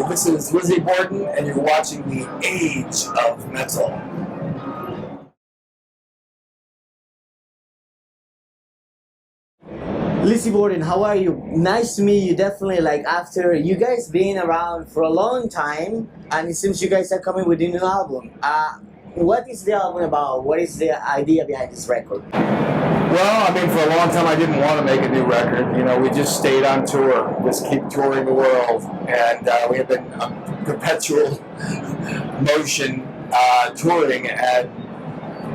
this is Lizzy Borden, and you're watching The Age of Metal. Lizzy Borden, how are you? Nice to meet you. Definitely, like after you guys being around for a long time, and it seems you guys are coming with a new album. What is the album about? What is the idea behind this record? Well, I mean, for a long time I didn't want to make a new record. You know, we just stayed on tour, just keep touring the world, and we have been perpetual motion touring, and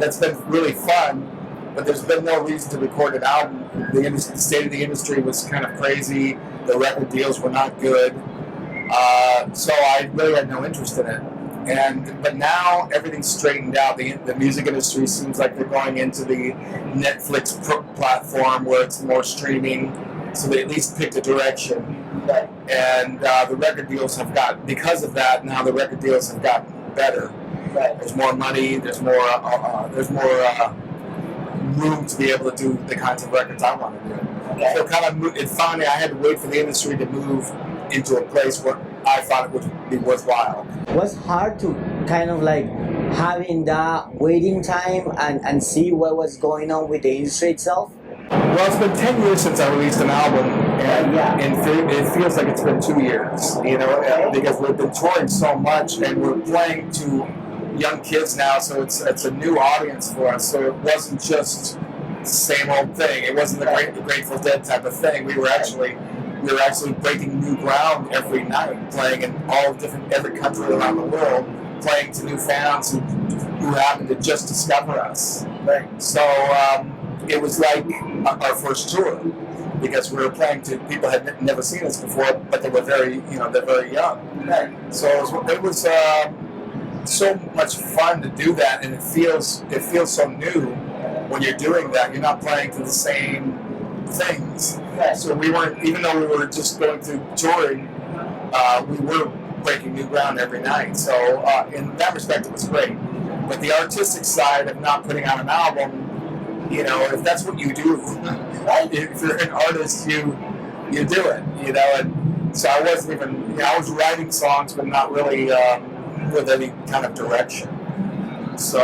that's been really fun. But there's been no reason to record an album. The state of the industry was kind of crazy. The record deals were not good, so I really had no interest in it. But now everything's straightened out. The music industry seems like they're going into the Netflix platform where it's more streaming, so they at least picked a direction. And the record deals have got, because of that, now the record deals have gotten better. There's more money. There's more room to be able to do the kinds of records I want to do. So finally, I had to wait for the industry to move into a place where I thought it would be worthwhile. It was hard to kind of like having that waiting time and see what was going on with the industry itself. Well, it's been 10 years since I released an album, and it feels like it's been 2 years, you know, because we've been touring so much, and we're playing to young kids now, so it's a new audience for us. So it wasn't just the same old thing. It wasn't the Grateful Dead type of thing. We were actually breaking new ground every night, playing in every country around the world, playing to new fans who happened to just discover us. So it was like our first tour, because we were playing to people who had never seen us before, but they were they're very young. So it was so much fun to do that, and it feels so new when you're doing that. You're not playing to the same things. So we weren't, even though we were just going through touring, we were breaking new ground every night. So in that respect, it was great. But the artistic side of not putting out an album, you know, if that's what you do, if you're an artist, you do it, you know. And so I wasn't even, I was writing songs, but not really with any kind of direction. So,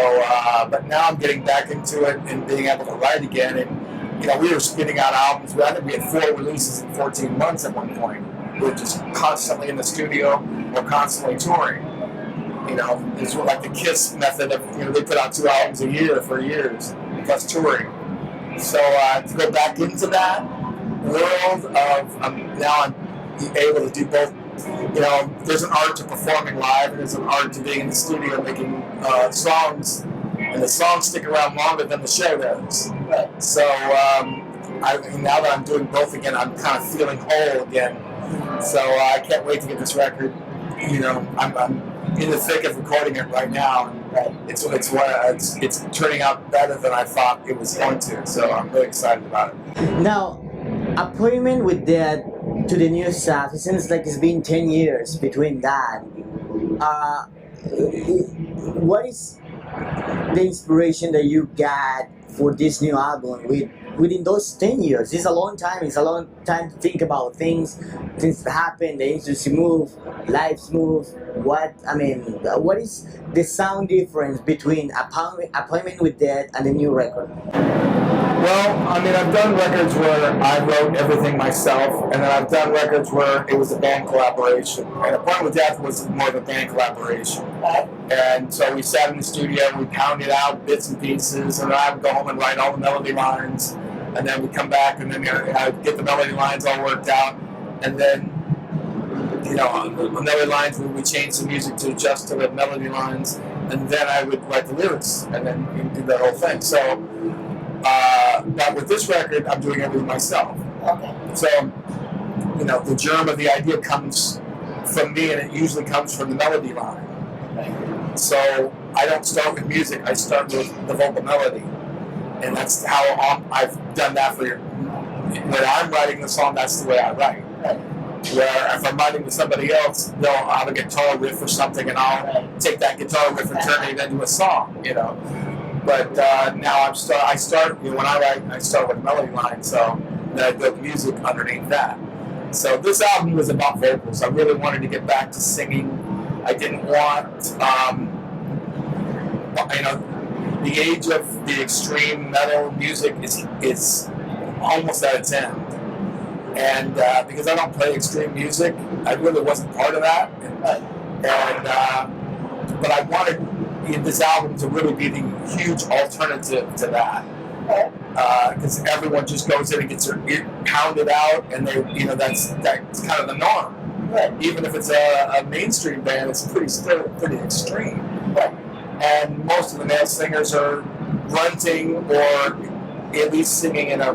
but now I'm getting back into it and being able to write again. And you know, we were spinning out albums. I think we had 4 releases in 14 months at one point. We were just constantly in the studio or constantly touring. You know, it's like the KISS method of, you know, they put out 2 albums a year for years, plus touring. So to go back into that world of, now I'm able to do both. You know, there's an art to performing live, and there's an art to being in the studio making songs, and the songs stick around longer than the show does. So now that I'm doing both again, I'm kind of feeling whole again. So I can't wait to get this record. You know, I'm in the thick of recording it right now, and it's turning out better than I thought it was going to. So I'm really excited about it. Now, appointment with that to the new stuff, it seems like it's been 10 years between that. What is the inspiration that you got for this new album within those 10 years? It's a long time. It's a long time to think about things that happen, the industry move, lives move. What is the sound difference between Appointment with Death and the new record? Well, I mean, I've done records where I wrote everything myself, and then I've done records where it was a band collaboration. And Appointment with Death was more of a band collaboration. And so we sat in the studio, we pounded out bits and pieces, and I would go home and write all the melody lines, and then we'd come back, and then I'd get the melody lines all worked out, and then, you know, the melody lines, we would change the music to adjust to the melody lines, and then I would write the lyrics, and then do that whole thing. So, but with this record, I'm doing everything myself. So, you know, the germ of the idea comes from me, and it usually comes from the melody line. So I don't start with music, I start with the vocal melody. And that's how I've done that for when I'm writing the song, that's the way I write. Where if I'm writing with somebody else, they'll have a guitar riff or something, and I'll take that guitar riff and turn it into a song, you know. But now I start, you know, when I write, I start with a melody line, so then I build music underneath that. So this album was about vocals. I really wanted to get back to singing. I didn't want, the age of the extreme metal music is almost at its end. And because I don't play extreme music, I really wasn't part of that. But I wanted this album to really be the huge alternative to that. Because everyone just goes in and gets their ear pounded out, and that's kind of the norm. Right. Even if it's a mainstream band, it's still pretty extreme. Right. And most of the male singers are grunting or at least singing in a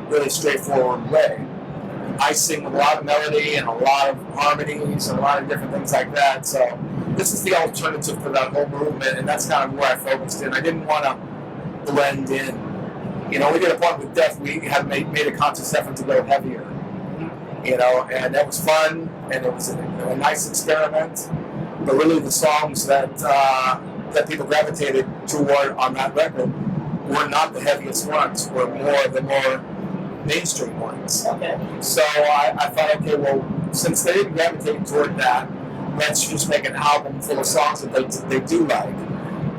really straightforward way. I sing with a lot of melody and a lot of harmonies and a lot of different things like that. So this is the alternative to that whole movement, and that's kind of where I focused in. I didn't want to blend in. We did a point with Death. We had made a conscious effort to go heavier. And that was fun, and it was a nice experiment. But really, the songs that people gravitated toward on that record were not the heaviest ones. Were the more mainstream ones. Okay. So I thought, okay, well, since they didn't gravitate toward that, let's just make an album full of songs that they do like,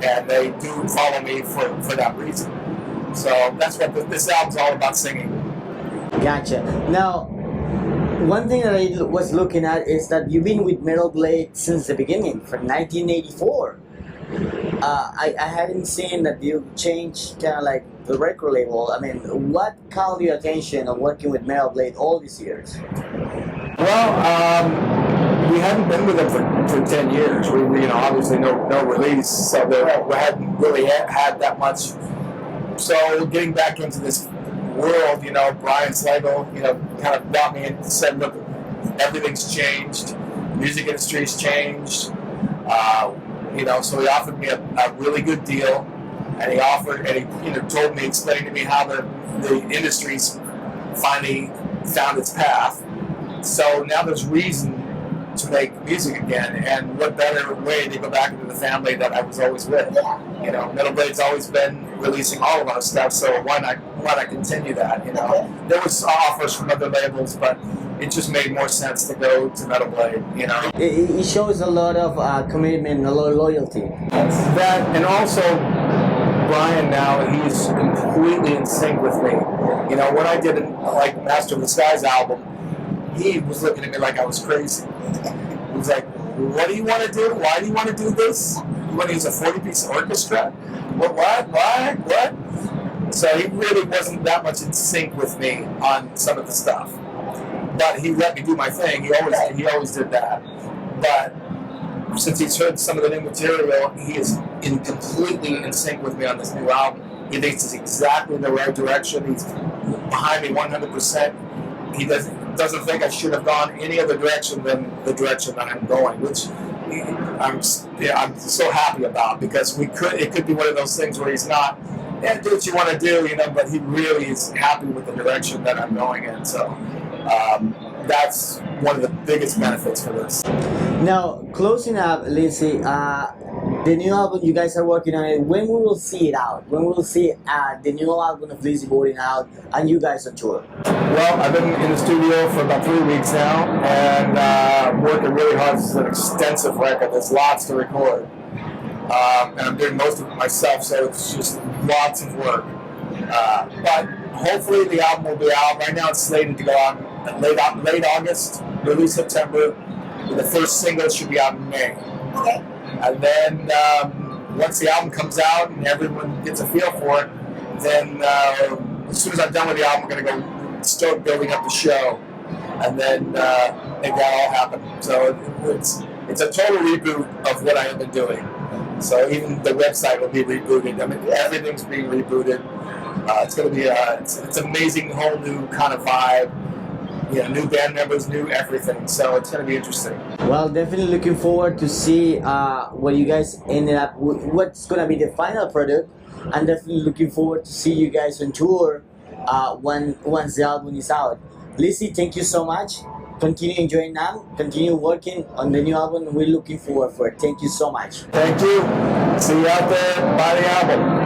and they do follow me for that reason. So that's what this album's all about, singing. Gotcha. Now, one thing that I was looking at is that you've been with Metal Blade since the beginning, from 1984. I hadn't seen that you changed kind of like the record label. I mean, what caught your attention on working with Metal Blade all these years? Well, we hadn't been with them for 10 years. We obviously no release, so we hadn't really had that much. So getting back into this world, Brian Slagle, kind of got me and said, look, everything's changed, the music industry's changed. So he offered me a really good deal, and he told me, explained to me how the industry's finally found its path. So now there's reason to make music again, and what better way to go back into the family that I was always with. Metal Blade's always been releasing all of our stuff, so why not continue that? There was offers from other labels, but it just made more sense to go to Metal Blade. It shows a lot of commitment, a lot of loyalty. That, and also Brian now, he's completely in sync with me. When I did Master of the Skies album, he was looking at me like I was crazy. He was like, what do you want to do? Why do you want to do this? You want to use a 40-piece orchestra? What? So he really wasn't that much in sync with me on some of the stuff. But he let me do my thing. He always did that. But since he's heard some of the new material, he is completely in sync with me on this new album. He thinks it's exactly the right direction. He's behind me 100%. He doesn't think I should have gone any other direction than the direction that I'm going, which I'm so happy about, because it could be one of those things where he's not, do what you want to do, but he really is happy with the direction that I'm going in. So that's one of the biggest benefits for this. Now, closing up, Lizzy, the new album you guys are working on it, when we will see it out? When we will see the new album of Lizzy Borden out and you guys on tour? Well, I've been in the studio for about 3 weeks now, and working really hard. This is an extensive record. There's lots to record. And I'm doing most of it myself, so it's just lots of work. But hopefully the album will be out. Right now it's slated to go out late August, early September. The first single should be out in May. Okay. And then once the album comes out and everyone gets a feel for it, then as soon as I'm done with the album, I'm going to go start building up the show, and then make that all happen. So it's a total reboot of what I have been doing. So even the website will be rebooted. I mean, everything's being rebooted. It's going to be it's amazing, whole new kind of vibe. New band members, new everything. So it's going to be interesting. Well, definitely looking forward to see what you guys ended up with, what's going to be the final product, and definitely looking forward to see you guys on tour once the album is out. Lizzy, thank you so much. Continue enjoying NAMM, continue working on the new album. We're looking forward for it. Thank you so much. Thank you. See you out there. Buy the album.